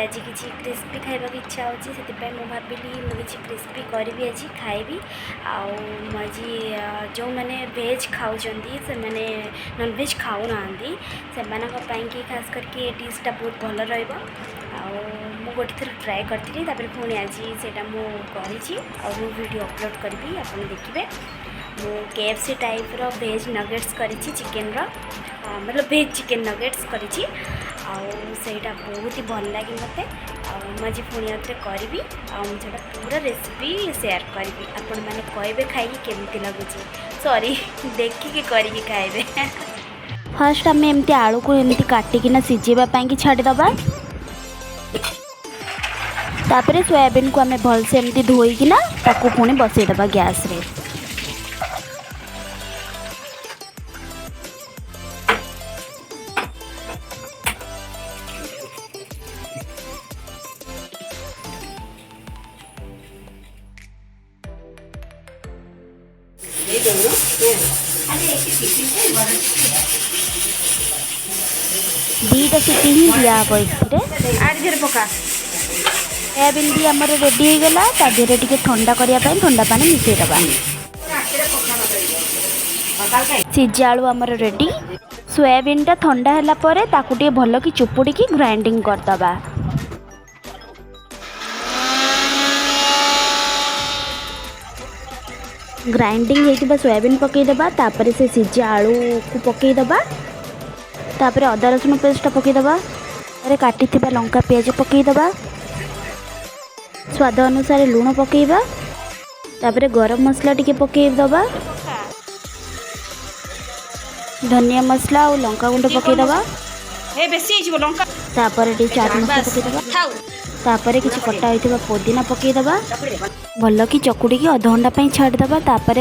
आज किसी क्रिस्पी खाइबा की इच्छा होची से मु भाविली मुझे किसी क्रिस्पी करी आज खाइबी आज जो मैंने वेज खाऊँ से मैंने नॉन वेज खाऊ ना से खास करके डिशटा बहुत भल रहा गोटे थर ट्राए करी पुणी आज से मुझे वीडियो अपलोड करी आप देखिए मु KFC टाइप रो वेज नगेट्स करी चिकेन रो मतलब वेज चिकेन नगेट्स करी सेटा बहुत ही भल लगे मत मुझे पुणी आउे करी मुझे पूरा रेसिपी शेयर करी आपण मैंने कहे खाई केमती लगुच सॉरी देखिए करी खाइबे। फर्स्ट आम एमती आलू को एमती काटिकिना सिझेवाई छाड़ीदबा तापर सोयाबीन को आम भलसे एमती धोईकिना ताकू पुणी बसईदबा गैस रे। दीटा सीटी ही दिया इसमें पका सोयाबीन भी आमर रेडी हो गला तादेहरे टिके ठंडा करने ठंडा पानी मिसेदबा सिझा आलू आमर रेडी सोयाबीन टा ठंडा है पर ताकू भल कि चुपुड़ी की ग्राइंडिंग करदबा ग्राइंडिंग होइतिबा सोयाबीन पकईदबा तापर से सिझा आलू को पकईदबा तापर अदा रसुण पेस्ट पकईदबा तापर काटी लंका पियाज पकईदबा स्वाद अनुसार लुण पकईबा तापर गरम मसला टिके पकईदबा धनिया मसला और लंका गुंड पकईदबा तापर चाट मसला पकईदबा तापर किसी कटा होइतिबा पुदीना पकईदबा भल कि चकुड़ी की अध घंटा छाड़ीदबा तापर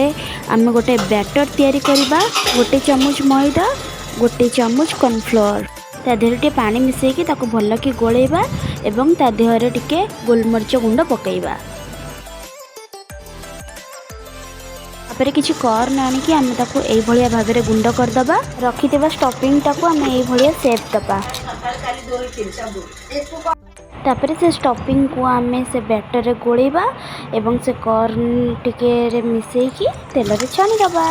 आम गोटे बैटर तैयारी करबा गोटे चामच मैदा गोटे चामच कॉर्नफ्लोर तादेहरे टे पानी मिसेकी ताको भल कि गोलेबा एवं तादेहरे टिके गोलमरीच गुंड पकईबा तापर किसी कॉर्न आनिकी आम ताको एई भलिया भाबरे गुंड करदबा रखिदेबा स्टफिंग टाको आम एई भलिया शेप दबा तापर से स्टफिंग को आम से बैटर रे गोलेबा एवं से कॉर्न टिके मिसेकी तेल रे छाणीदबा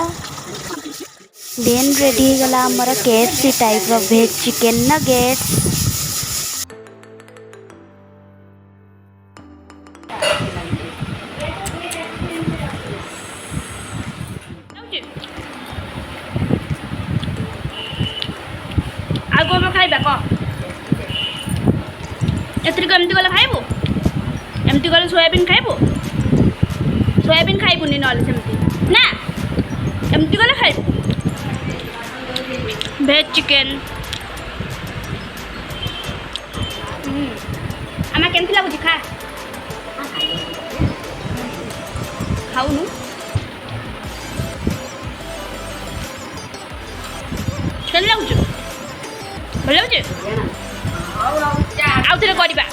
देन रेडी हो गला हमर KFC टाइप रो वेज चिकेन नगेट्स। आगो में खाइबा क एतरी को एमती गला खाइबो एमती गला सोयाबीन खाइबो सोयाबीन खाइबुनी नले सेमती ना एमती गला खाइबो वेज चिकेन आमा केमती लागुची खा खाऊनु चल लागुची भल लागुची आउ थरे करिबा